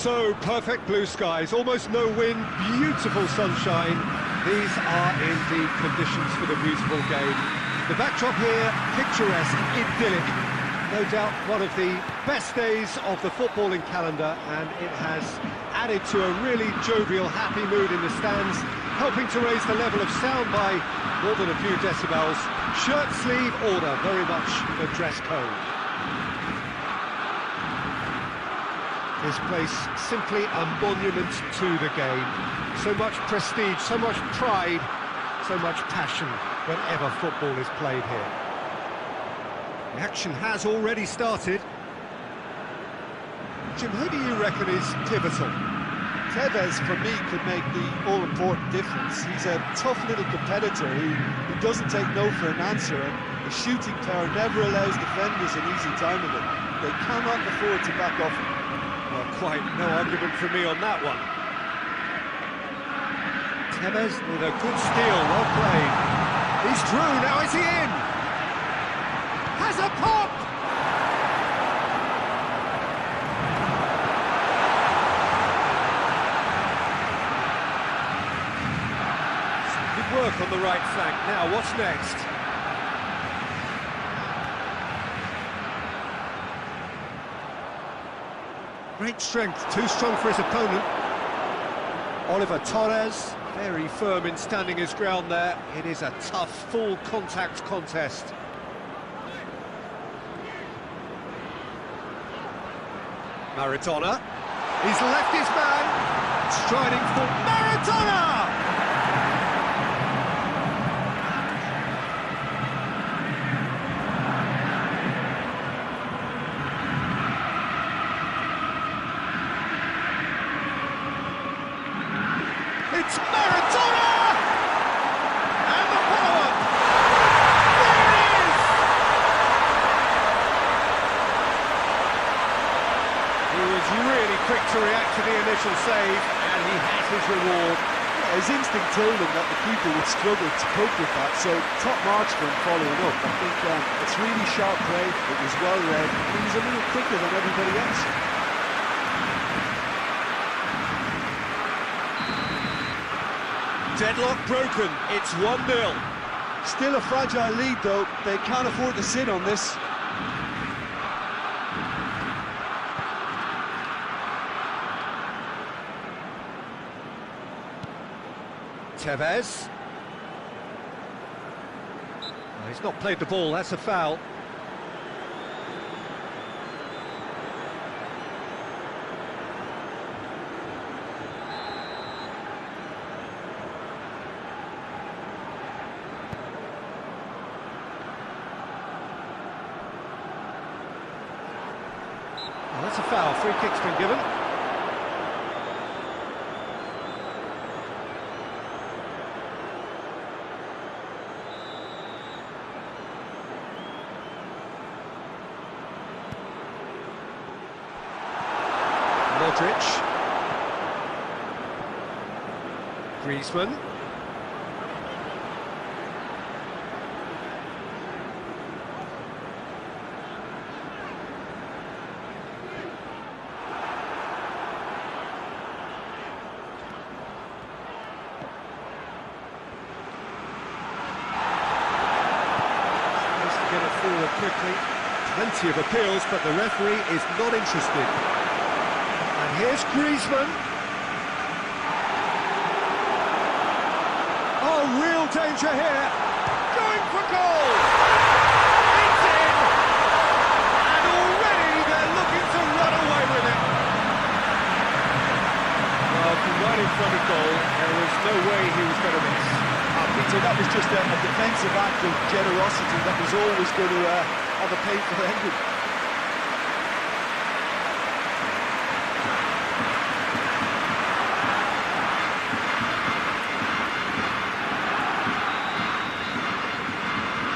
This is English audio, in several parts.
So, perfect blue skies, almost no wind, beautiful sunshine. These are indeed conditions for the beautiful game. The backdrop here, picturesque, idyllic. No doubt one of the best days of the footballing calendar, and it has added to a really jovial, happy mood in the stands, helping to raise the level of sound by more than a few decibels. Shirt sleeve order, very much the dress code. This place simply a monument to the game. So much prestige, so much pride, so much passion whenever football is played here. The action has already started. Jim, who do you reckon is pivotal? PES, for me, could make the all-important difference. He's a tough little competitor who doesn't take no for an answer, and his shooting power never allows defenders an easy time of it. They cannot afford to back off him. Well, quite no argument for me on that one. Tevez with a good steal, well played. He's through, now is he in? Has a pop! Good work on the right flank. Now, what's next? Great strength, too strong for his opponent. Oliver Torres, very firm in standing his ground there. It is a tough, full contact contest. Maradona, he's left his man, striding for Maradona! It's Maradona! And the follow-up! There it is! He was really quick to react to the initial save, and he has his reward. Yeah, his instinct told him that the keeper would struggle to cope with that, so top marks for him following up. I think it's really sharp play, it was well read, he was a little quicker than everybody else. Deadlock broken, it's 1-0. Still a fragile lead though, they can't afford to sit on this. Tevez. Oh, he's not played the ball, that's a foul. That's a foul, free kick's been given. Modric. Griezmann. Forward quickly, plenty of appeals, but the referee is not interested. And here's Griezmann. Oh, real danger here. Going for goal. It's in. And already they're looking to run away with it. Well, from right in front of goal, there was no way he was going to miss. Peter, that was just a defensive act of generosity that was always going to have a painful ending.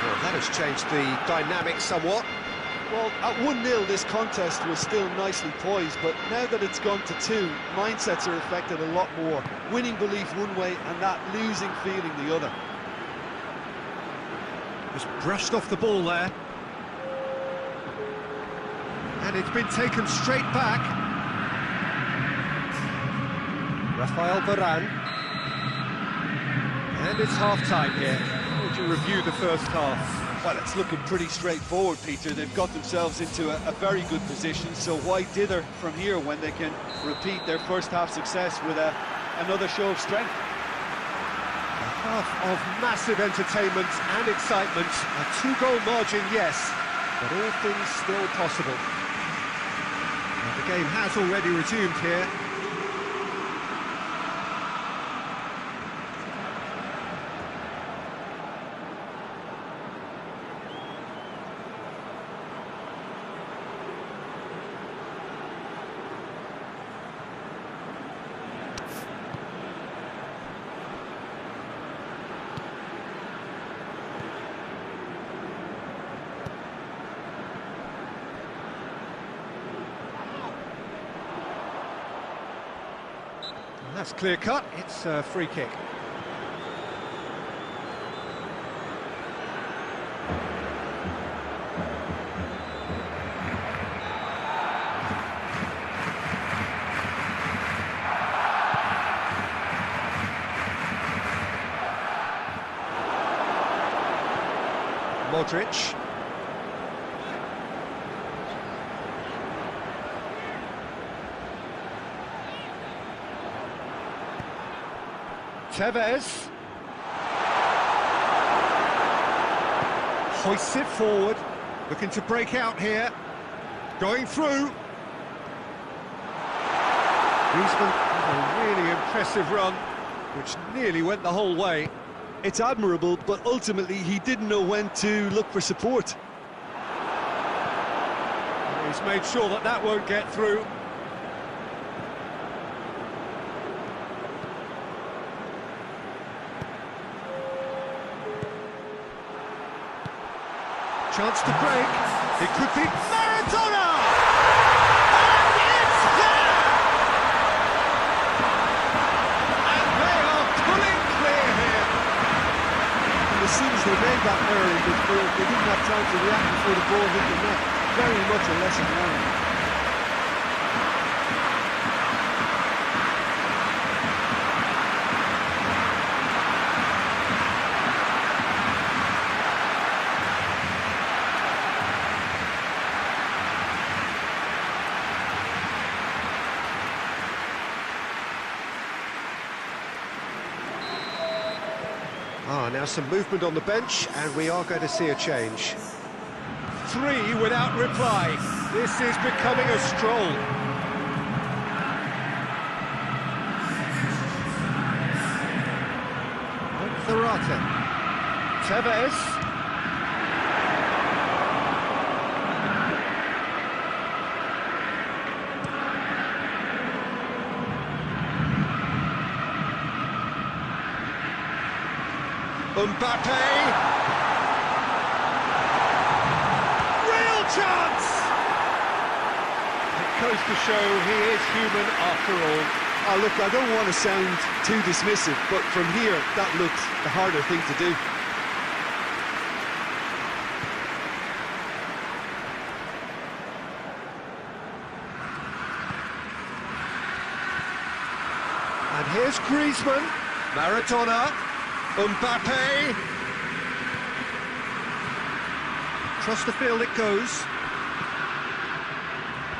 Well, that has changed the dynamic somewhat. Well, at 1-0 this contest was still nicely poised, but now that it's gone to 2, mindsets are affected a lot more. Winning belief one way and that losing feeling the other. Just brushed off the ball there. And it's been taken straight back. Rafael Varane. And it's half-time here. How would you review the first half? Well, it's looking pretty straightforward, Peter. They've got themselves into a very good position, so why dither from here when they can repeat their first half success with another show of strength? A half of massive entertainment and excitement. A two-goal margin, yes, but all things still possible. And the game has already resumed here. That's clear cut, it's a free kick. Modric. Tevez hoists it forward, looking to break out here, going through. Griezmann with a really impressive run, which nearly went the whole way. It's admirable, but ultimately he didn't know when to look for support. He's made sure that that won't get through. Chance to break. It could be Maradona! And it's there! And they are pulling clear here. And as soon as they made that error in midfield, they didn't have time to react before the ball hit the net. Very much a lesson learned. Now some movement on the bench, and we are going to see a change. 3 without reply. This is becoming a stroll. Zarate. Tevez. Mbappe! Real chance! It goes to show he is human after all. Oh, look, I don't want to sound too dismissive, but from here, that looked the harder thing to do. And here's Griezmann, Maradona, Mbappe. Across the field it goes.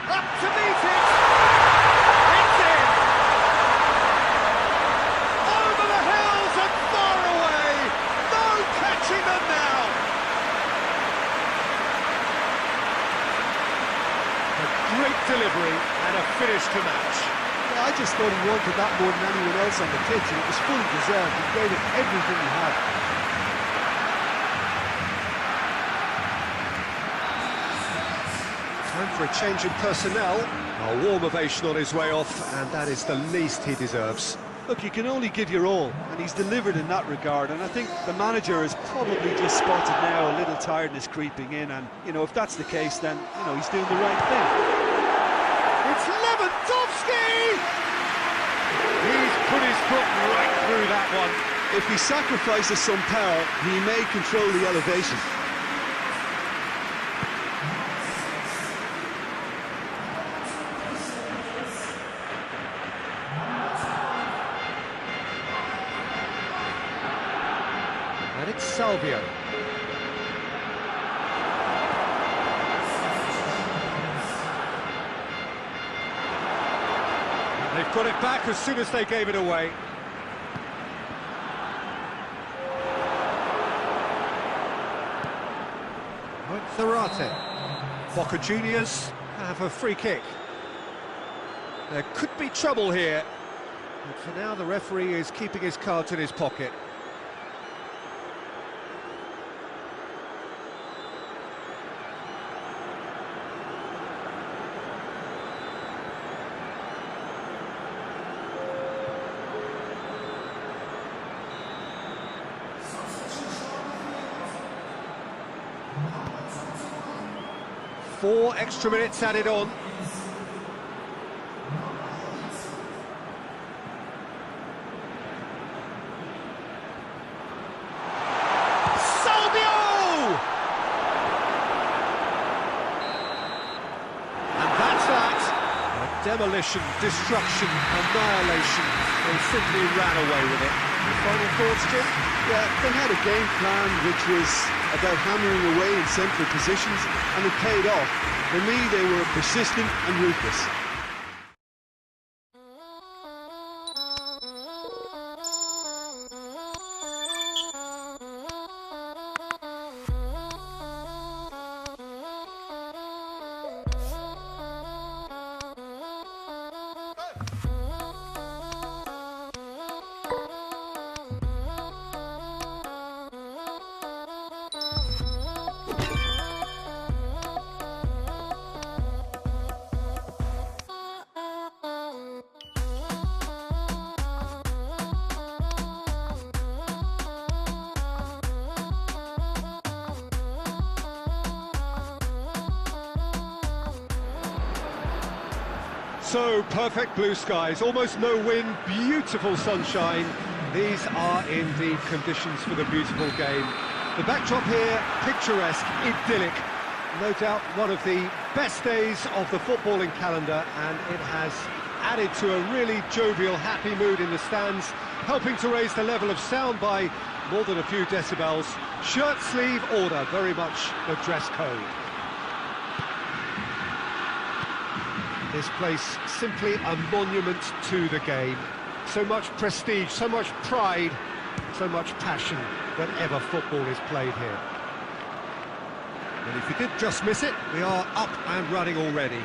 Up to meet it! It's in! Over the hills and far away! No catching them now! A great delivery and a finish to match. I just thought he wanted that more than anyone else on the pitch, and it was fully deserved. He gave it everything he had. Time for a change in personnel. A warm ovation on his way off, and that is the least he deserves. Look, you can only give your all, and he's delivered in that regard, and I think the manager has probably just spotted now a little tiredness creeping in, and, you know, if that's the case, then, you know, he's doing the right thing. It's Lewandowski! He's put his foot right through that one. If he sacrifices some power, he may control the elevation. And it's Salvio. And they've got it back as soon as they gave it away. Zarate. Boca Juniors have a free kick. There could be trouble here, but for now the referee is keeping his cards in his pocket. Four extra minutes added on. Salvio! And that's that. Demolition, destruction, annihilation. They simply ran away with it. Your final thoughts, Jim? Yeah, they had a game plan which was about hammering away in central positions, and it paid off. For me, they were persistent and ruthless. So, perfect blue skies, almost no wind, beautiful sunshine. These are indeed conditions for the beautiful game. The backdrop here, picturesque, idyllic. No doubt one of the best days of the footballing calendar, and it has added to a really jovial, happy mood in the stands, helping to raise the level of sound by more than a few decibels. Shirt sleeve order, very much the dress code. This place simply a monument to the game. So much prestige, so much pride, so much passion whenever football is played here. And if you did just miss it, we are up and running already.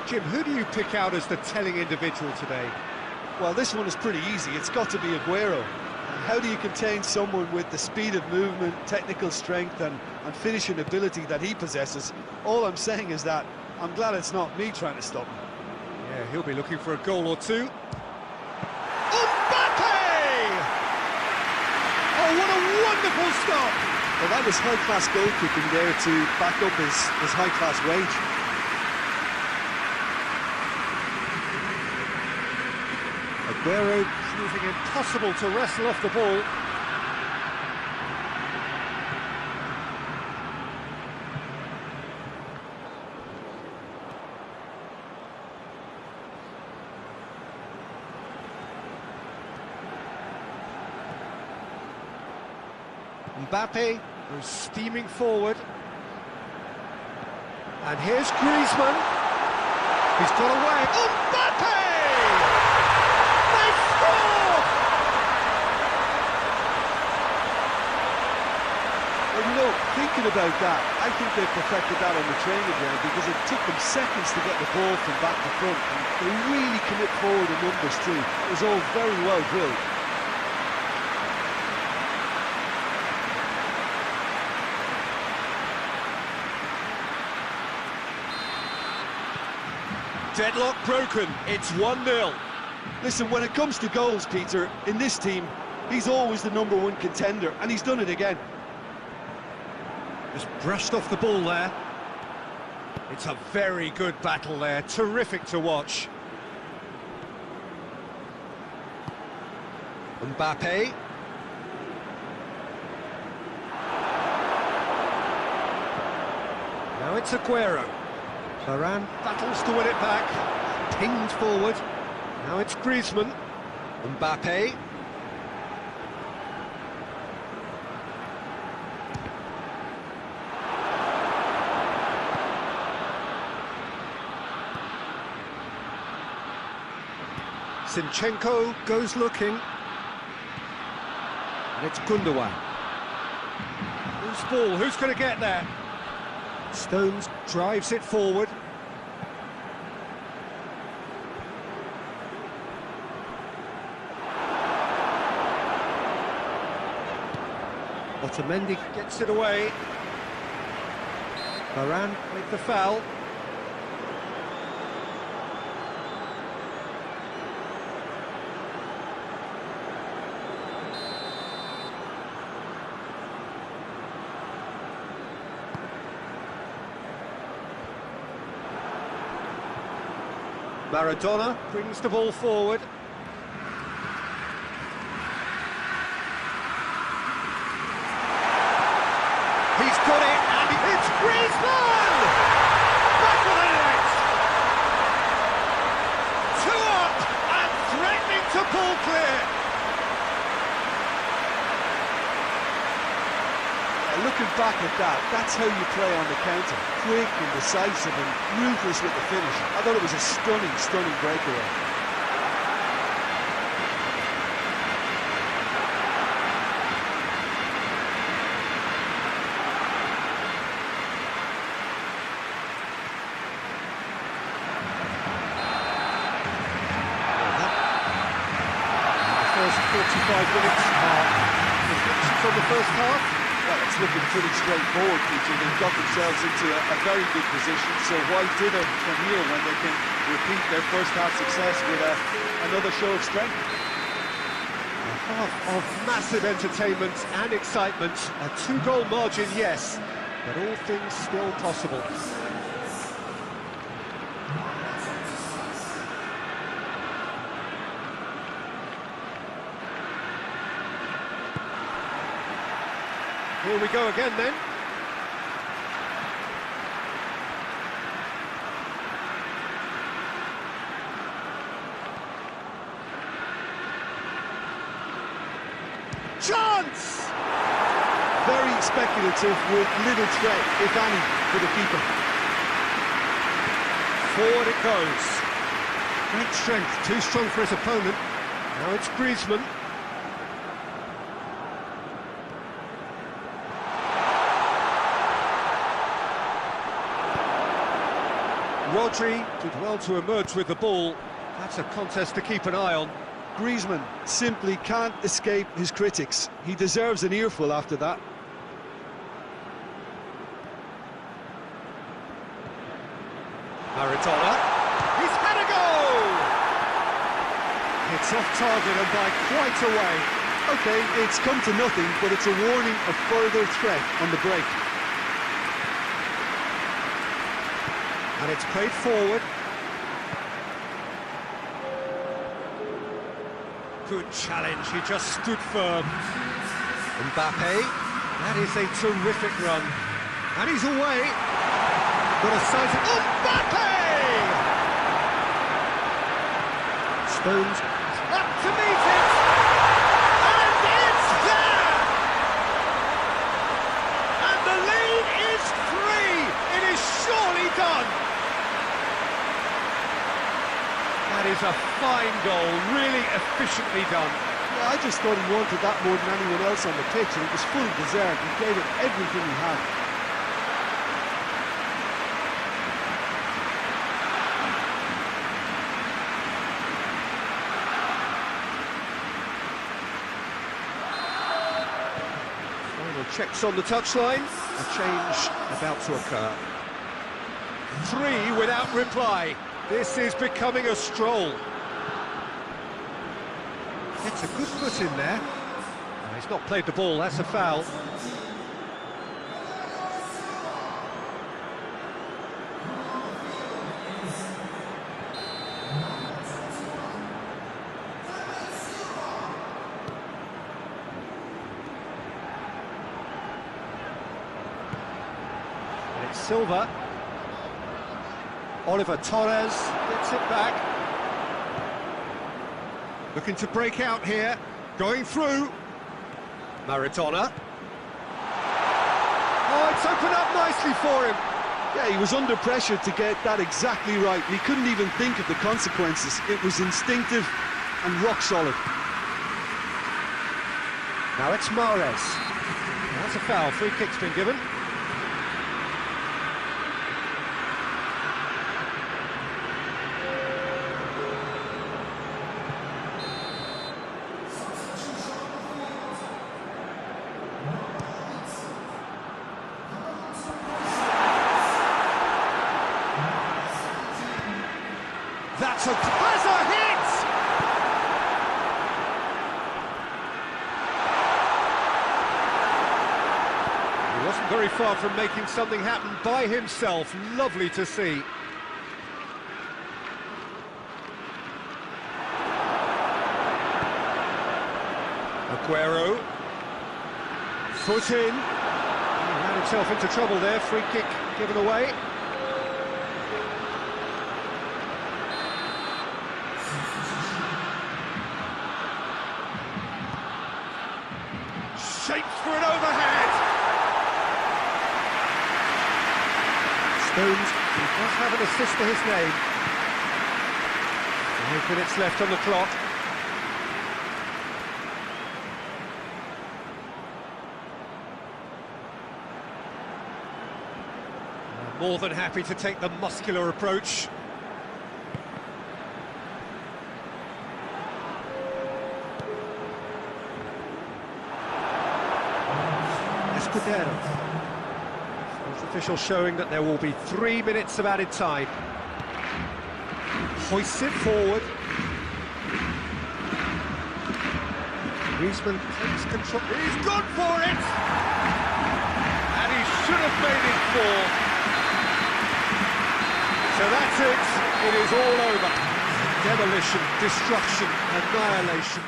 Jim, who do you pick out as the telling individual today? Well, this one is pretty easy. It's got to be Aguero. How do you contain someone with the speed of movement, technical strength and finishing ability that he possesses? All I'm saying is that I'm glad it's not me trying to stop him. Yeah, he'll be looking for a goal or two. Mbappe! Oh, what a wonderful stop! Well, that was high-class goalkeeping there to back up his high-class wage. Aguero proving impossible to wrestle off the ball. Mbappe goes steaming forward. And here's Griezmann. He's got away. Mbappe! They score! Well, you know, thinking about that, I think they perfected that on the training ground because it took them seconds to get the ball from back to front. And they really commit forward in numbers too. It was all very well drilled. Deadlock broken, it's 1-0. Listen, when it comes to goals, Peter, in this team, he's always the #1 contender, and he's done it again. Just brushed off the ball there. It's a very good battle there, terrific to watch. Mbappe. Now it's Aguero. Varane battles to win it back, pinged forward. Now it's Griezmann. Mbappe. Zinchenko goes looking. And it's Gundogan. Loose ball, who's going to get there? Stones drives it forward. Otamendi gets it away. Varane with the foul. Maradona brings the ball forward. He's got it, and it's Griezmann! Back of the net! 2 up, and threatening to pull clear. Looking back at that, that's how you play on the counter. Quick and decisive and ruthless with the finish. I thought it was a stunning, stunning breakaway. The first 45 minutes are reflections on the first half. Well, it's looking pretty straightforward, Peter. They've got themselves into a very good position, so why dither from here when they can repeat their first half success with another show of strength? A half of massive entertainment and excitement. A 2-goal margin, yes, but all things still possible. Here we go again then. Chance! Very speculative with little threat, if any, for the keeper. Forward it goes. Great strength, too strong for his opponent. Now it's Griezmann. Rodri did well to emerge with the ball. That's a contest to keep an eye on. Griezmann simply can't escape his critics. He deserves an earful after that. Maradona. He's had a go! It's off target and by quite a way. OK, it's come to nothing, but it's a warning of further threat on the break. And it's played forward. Good challenge, he just stood firm. Mbappe, that is a terrific run. And he's away. Got a size of... Mbappe! Stones up to meet it! And it's there! And the lead is 3! It is surely done! That is a fine goal, really efficiently done. Yeah, I just thought he wanted that more than anyone else on the pitch, and it was fully deserved. He gave it everything he had. Final checks on the touchline. A change about to occur. 3 without reply. This is becoming a stroll. It's a good foot in there. Oh, he's not played the ball, that's a foul. And it's Silva. Oliver Torres gets it back. Looking to break out here. Going through. Maradona. Oh, it's opened up nicely for him. Yeah, he was under pressure to get that exactly right. He couldn't even think of the consequences. It was instinctive, and rock solid. Now it's Mahrez. That's a foul. Free kick's been given. That's a hit! He wasn't very far from making something happen by himself. Lovely to see. Aguero. Foot in. He ran himself into trouble there. Free kick given away. Shapes for an overhead. Stones, he does have an assist to his name. 5 minutes left on the clock. More than happy to take the muscular approach. Fourth official showing that there will be 3 minutes of added time. Hoists it forward. Griezmann takes control. He's gone for it! And he should have made it 4. So that's it. It is all over. Demolition, destruction, annihilation.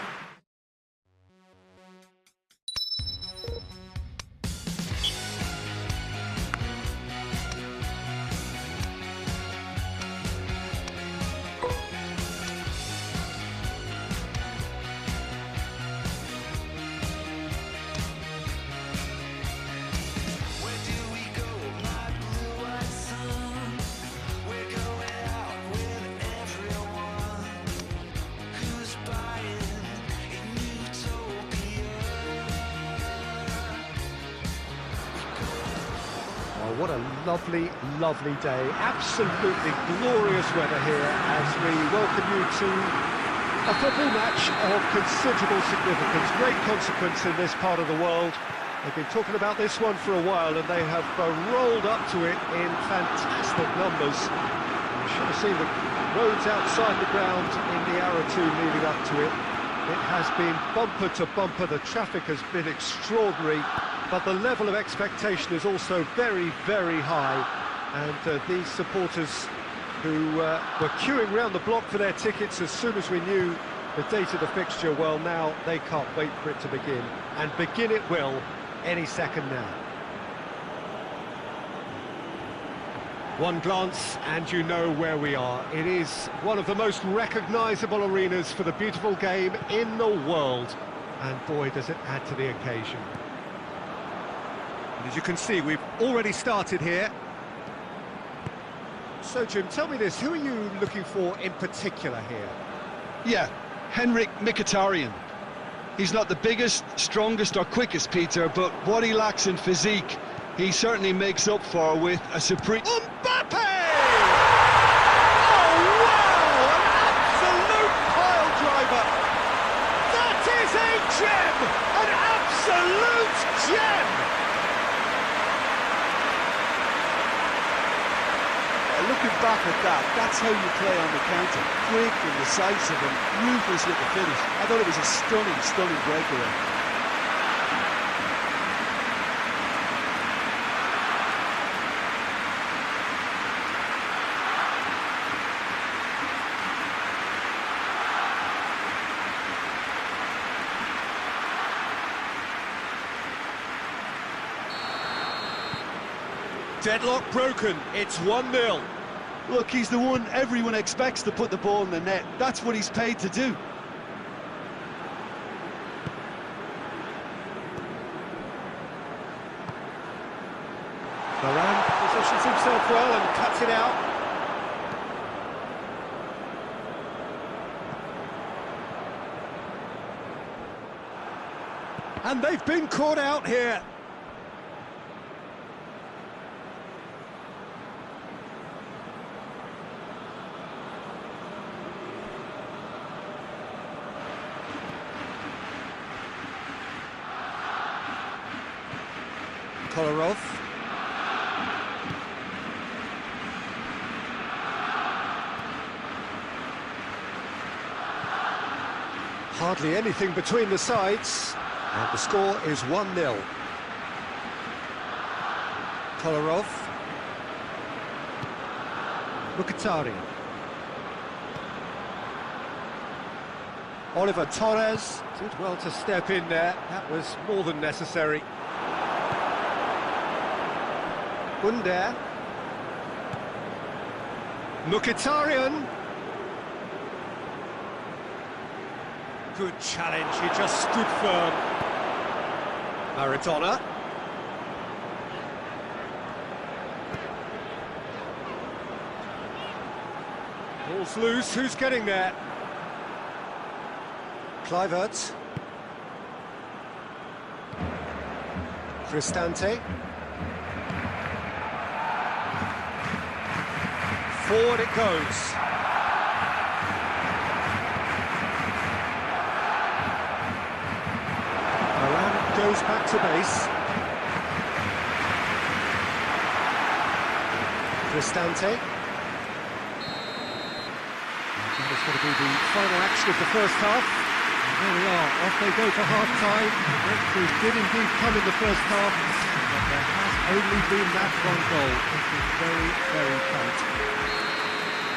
What a lovely, lovely day. Absolutely glorious weather here as we welcome you to a football match of considerable significance, great consequence in this part of the world. They've been talking about this one for a while and they have rolled up to it in fantastic numbers. You should have seen the roads outside the ground in the hour or two leading up to it. It has been bumper to bumper, the traffic has been extraordinary. But the level of expectation is also very, very high. And these supporters who were queuing round the block for their tickets as soon as we knew the date of the fixture, well, now they can't wait for it to begin. And begin it will any second now. One glance and you know where we are. It is one of the most recognisable arenas for the beautiful game in the world. And boy, does it add to the occasion. As you can see, we've already started here. So, Jim, tell me this, who are you looking for in particular here? Yeah, Henrik Mkhitaryan. He's not the biggest, strongest or quickest, Peter, but what he lacks in physique, he certainly makes up for with a supreme... Mbappe! Oh, wow! An absolute pile driver! That is a gem! An absolute gem! Looking back at that, that's how you play on the counter. Quick and decisive and ruthless with the finish. I thought it was a stunning, stunning breakaway. Deadlock broken, it's 1-0. Look, he's the one everyone expects to put the ball in the net. That's what he's paid to do. Varane positions himself well and cuts it out. And they've been caught out here. Kolarov. Hardly anything between the sides, and the score is 1-0. Kolarov. Mkhitaryan. Oliver Torres did well to step in there. That was more than necessary. Under. Mkhitaryan. Good challenge, he just stood firm. Maradona. Ball's loose, who's getting there? Kluivert. Cristante. Forward it goes. Around goes back to base. Cristante. That is going to be the final action of the first half. And there we are, off they go for half-time. The breakthrough did indeed come in the first half, but there has only been that one goal. It was very, very tight.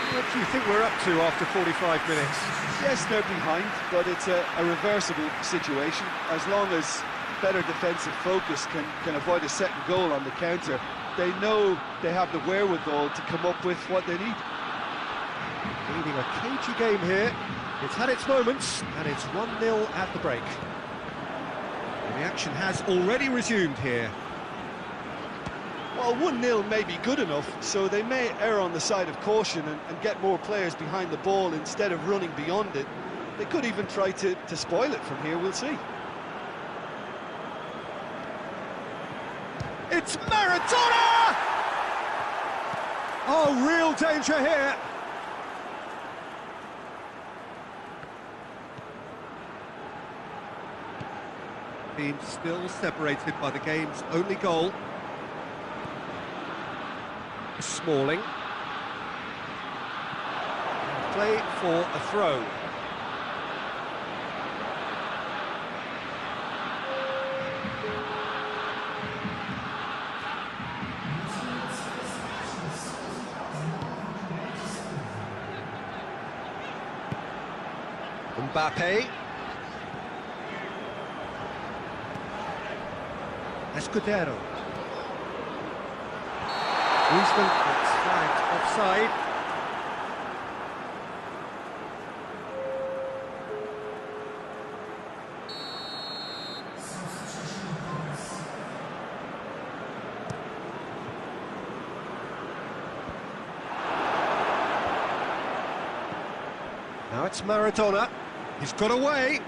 What do you think we're up to after 45 minutes? Yes, they're behind, but it's a reversible situation. As long as better defensive focus can avoid a second goal on the counter, they know they have the wherewithal to come up with what they need. Leading a cagey game here. It's had its moments, and it's 1-0 at the break. The action has already resumed here. Well, 1-0 may be good enough, so they may err on the side of caution and get more players behind the ball instead of running beyond it. They could even try to spoil it from here, we'll see. It's Maradona! Oh, real danger here. Team still separated by the game's only goal. Smalling. Play for a throw. Mbappe. Escudero. Griezmann gets flagged offside. Now it's Maradona. He's got away.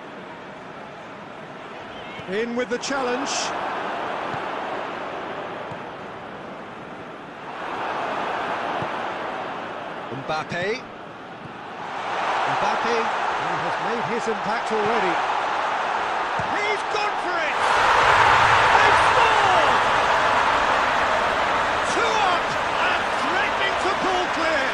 In with the challenge. Mbappe. Mbappe, he has made his impact already. He's gone for it! They've scored! 2 up and threatening to pull clear.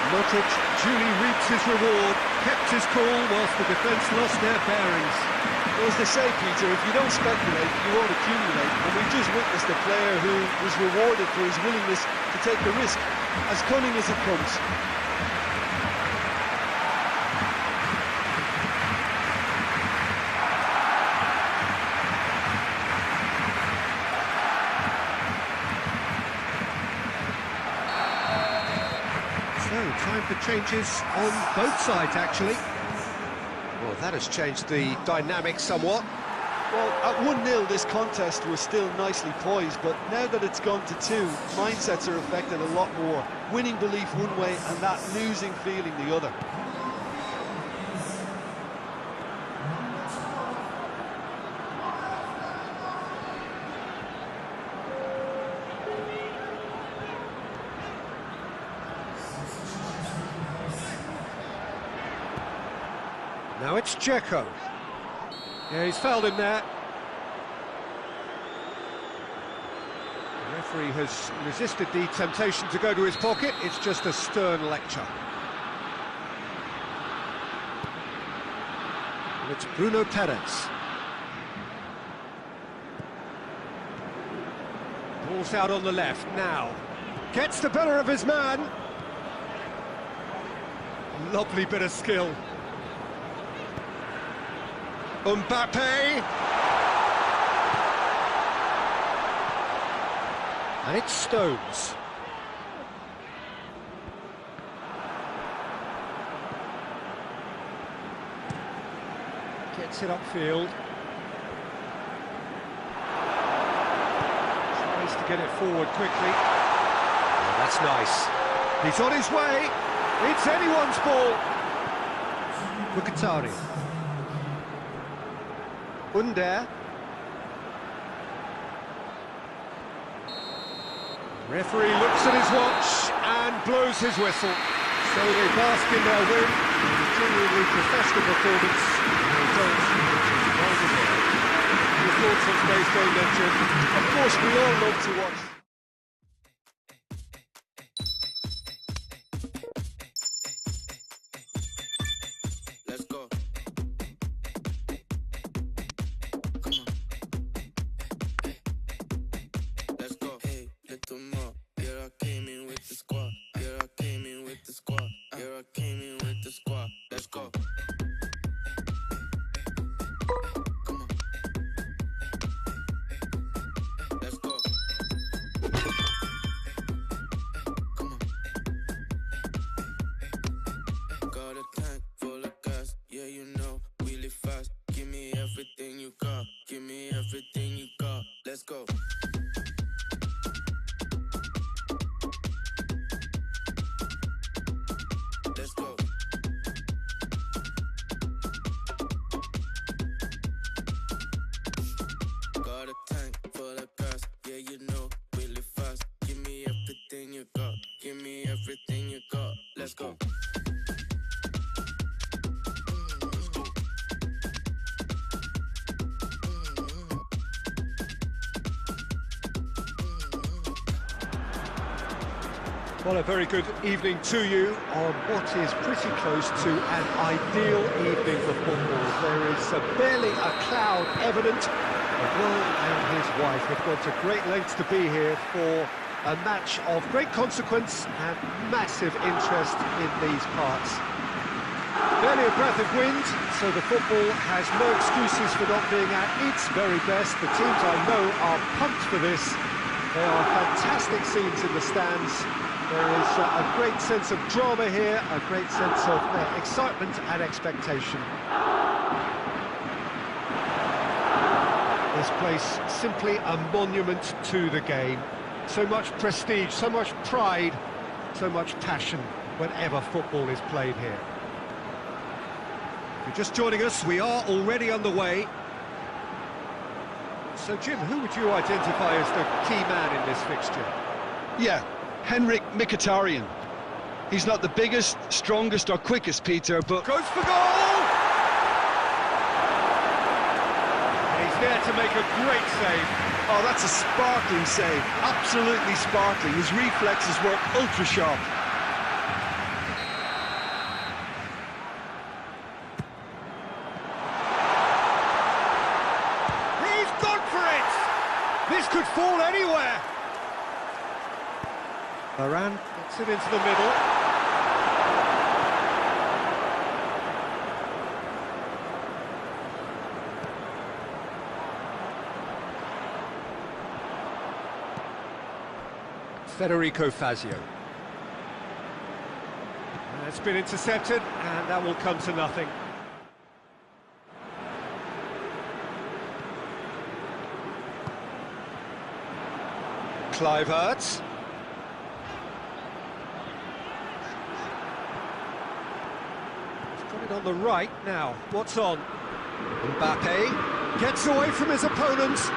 Modric duly reaps his reward, kept his cool whilst the defence lost their bearings. Well, as they say, Peter, if you don't speculate, you won't accumulate. And we've just witnessed a player who was rewarded for his willingness to take the risk, as cunning as it comes. So, time for changes on both sides, actually. Well, that has changed the dynamic somewhat. Well, at 1-0, this contest was still nicely poised, but now that it's gone to 2, mindsets are affected a lot more. Winning belief one way and that losing feeling the other. Now it's Dzeko. Yeah, he's fouled him there. The referee has resisted the temptation to go to his pocket. It's just a stern lecture. And it's Bruno Perez. Ball's out on the left now. Gets the better of his man. Lovely bit of skill. Mbappe. And it's Stones. Gets it upfield. Tries to get it forward quickly. Oh, that's nice. He's on his way. It's anyone's ball. Mkhitaryan. Under. Referee looks at his watch and blows his whistle. So they bask in their win. Genuinely professional performance. And results which is well deserved. Your thoughts on today's game then, Jim? Of course, we all love to watch. Let's go. Come on. Let's go. Hey, hit them up. Yeah, I came in with the squad. Yeah, I came in with the squad. Yeah, I came in with the squad. Let's go. Come on. Let's go. Come on. Got a tank full of gas. Yeah, you know, really fast. Give me everything you got. Give me everything you got. Let's go. Let's go. Got a tank full of gas. Yeah, you know, really fast. Give me everything you got. Give me everything you got. Let's go. Well, a very good evening to you on what is pretty close to an ideal evening for football. There is barely a cloud evident. Will and his wife have gone to great lengths to be here for a match of great consequence and massive interest in these parts. Barely a breath of wind, so the football has no excuses for not being at its very best. The teams I know are pumped for this. There are fantastic scenes in the stands. There is a great sense of drama here, a great sense of excitement and expectation. This place simply a monument to the game. So much prestige, so much pride, so much passion whenever football is played here. If you're just joining us, we are already underway. So Jim, who would you identify as the key man in this fixture? Yeah, Henrik Mkhitaryan. He's not the biggest, strongest or quickest, Peter, but... Goes for goal! He's there to make a great save. Oh, that's a sparkling save. Absolutely sparkling. His reflexes were ultra-sharp. He's gone for it! This could fall anywhere. Varane gets it into the middle. Federico Fazio. And it's been intercepted, and that will come to nothing. Kluivert. On the right now, what's on? Mbappe gets away from his opponents.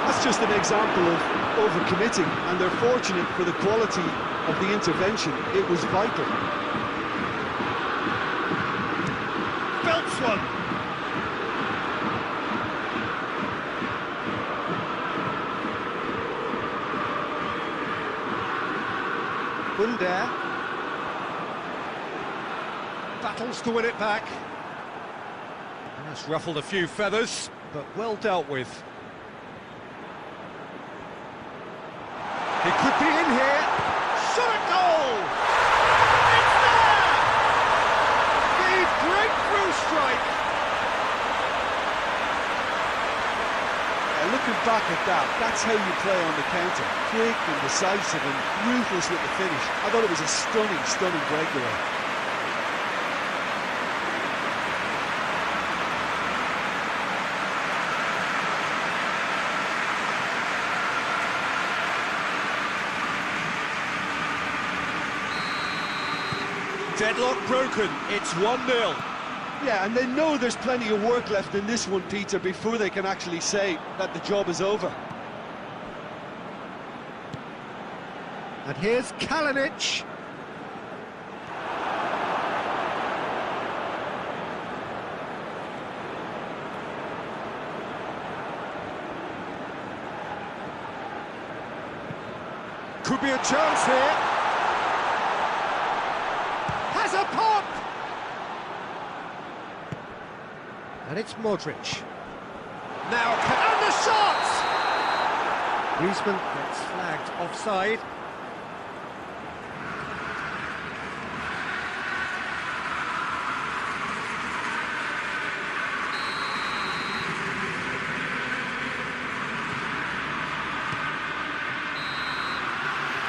That's just an example of overcommitting, and they're fortunate for the quality of the intervention. It was vital. this one. Bunder battles to win it back. And that's ruffled a few feathers, but well dealt with. He could be in here. Shot at goal! It's there! The breakthrough strike! Looking back at that, that's how you play on the counter. Quick and decisive and ruthless with the finish. I thought it was a stunning, stunning breakaway. Deadlock broken, it's 1-0. Yeah, and they know there's plenty of work left in this one, Peter, before they can actually say that the job is over. And here's Kalinic. Could be a chance here. Has a pop! And it's Modric. Now, and the shot! Griezmann gets flagged offside.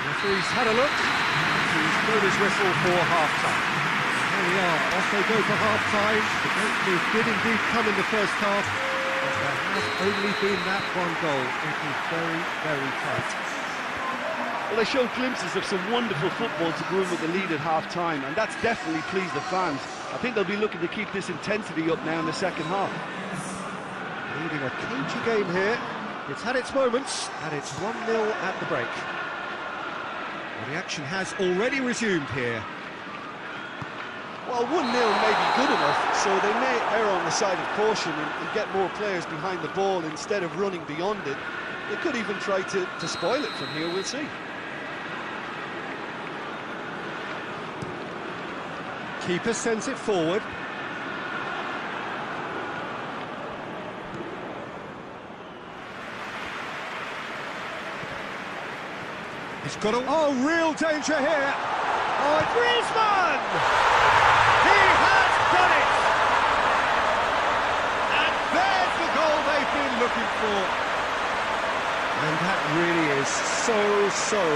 Referee's had a look. He's blown his whistle for half-time. There we are, off they go for half-time. The breakthrough did indeed come in the first half, but there has only been that one goal. It is very, very tight. Well, they showed glimpses of some wonderful football to go in with the lead at half-time, and that's definitely pleased the fans. I think they'll be looking to keep this intensity up now in the second half. Leading a cagey game here. It's had its moments, and it's 1-0 at the break. Well, the action has already resumed here. Well, 1-0 may be good enough, so they may err on the side of caution and get more players behind the ball instead of running beyond it. They could even try to spoil it from here, we'll see. Keeper sends it forward. He's got a... Oh, real danger here! Oh, Griezmann! He has done it! And there's the goal they've been looking for. And that really is so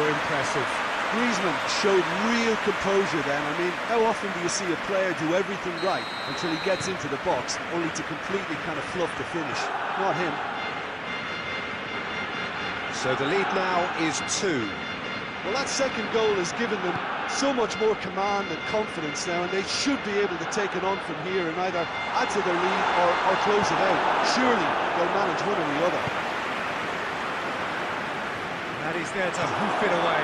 impressive. Griezmann showed real composure then. I mean, how often do you see a player do everything right until he gets into the box, only to completely kind of fluff the finish? Not him. So the lead now is 2. Well, that second goal has given them so much more command and confidence now, and they should be able to take it on from here and either add to their lead or close it out. Surely they'll manage one or the other. That is there to hoof it away.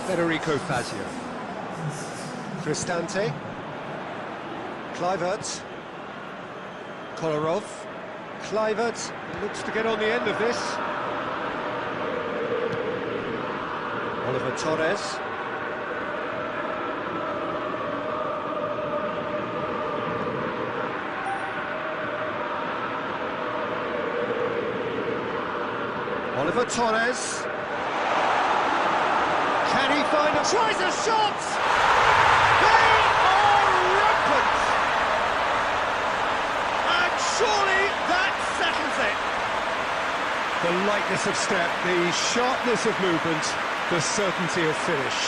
Federico Fazio. Cristante. Kluivert. Kolarov. Kluivert looks to get on the end of this. Oliver Torres. Oliver Torres. Can he find a... Tries a shot! They are rampant! And surely that settles it. The lightness of step, the sharpness of movement, the certainty of finish.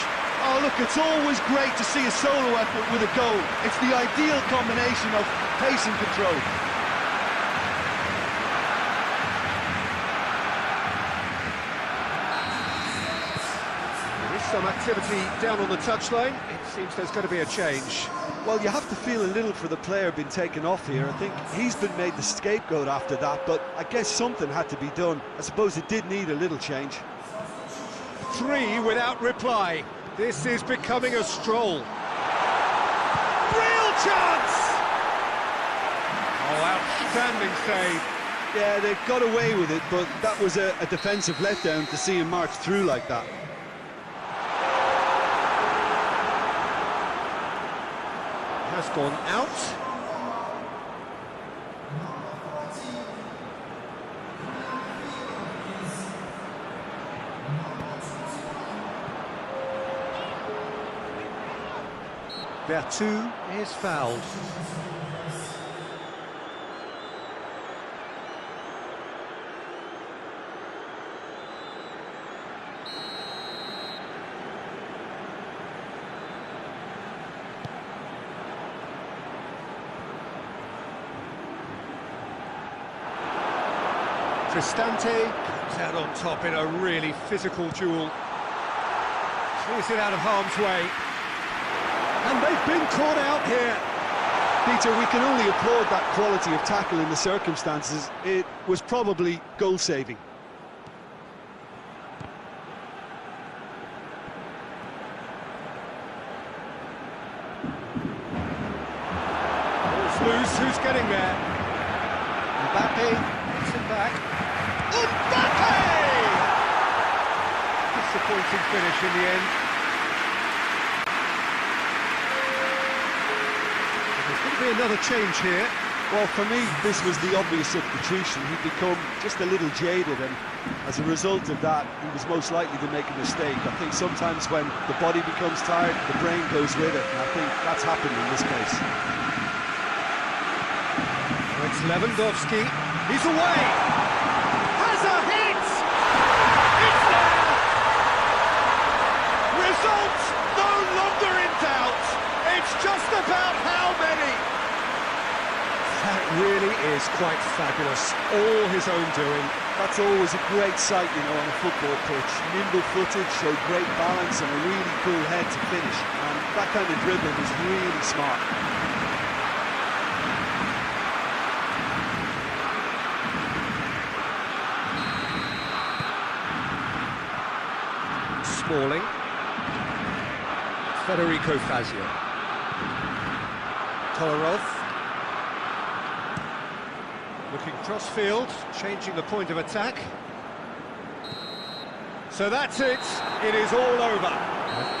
Oh, look, it's always great to see a solo effort with a goal. It's the ideal combination of pace and control. Some activity down on the touchline. It seems there's going to be a change. Well, you have to feel a little for the player being taken off here. I think he's been made the scapegoat after that, but I guess something had to be done. I suppose it did need a little change. 3 without reply. This is becoming a stroll. Real chance! Oh, outstanding save. Yeah, they got away with it, but that was a defensive letdown to see him march through like that. Has gone out. Bertu is fouled. Cristante comes out on top in a really physical duel. Throws it out of harm's way. And they've been caught out here. Peter, we can only applaud that quality of tackle in the circumstances. It was probably goal-saving. Ball's loose, who's getting there? Mbappe gets it back. Mbappe! Disappointing finish in the end. There's going to be another change here. Well, for me, this was the obvious substitution. He'd become just a little jaded, and as a result of that, he was most likely to make a mistake. I think sometimes when the body becomes tired, the brain goes with it, and I think that's happened in this case. Oh, it's Lewandowski. He's away! Has a hit! It's there! Result no longer in doubt. It's just about how many. That really is quite fabulous. All his own doing. That's always a great sight, you know, on a football pitch. Nimble-footed, showed great balance and a really cool head to finish. And that kind of dribbling is really smart. Smalling. Federico Fazio. Kolarov. Looking cross-field, changing the point of attack. So that's it. It is all over.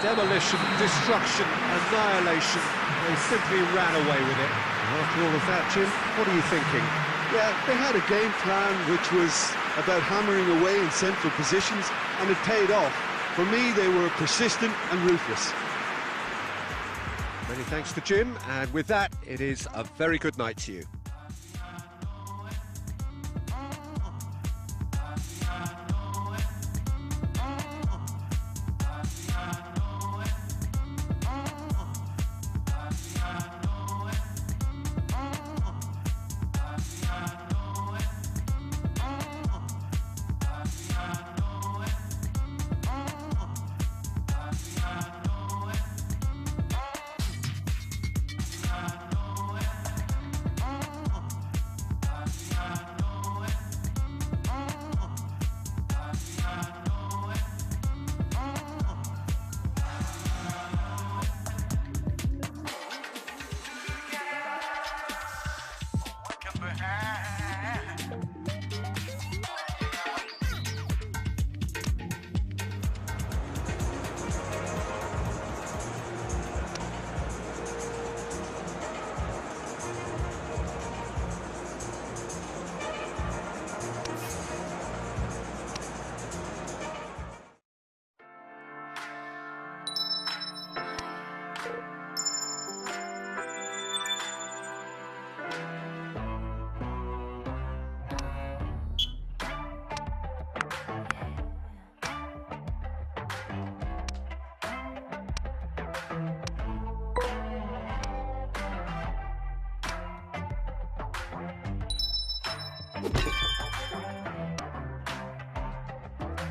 Demolition, destruction, annihilation. They simply ran away with it. After all of that, Jim, what are you thinking? Yeah, they had a game plan which was about hammering away in central positions, and it paid off. For me, they were persistent and ruthless. Many thanks to Jim, and with that, it is a very good night to you.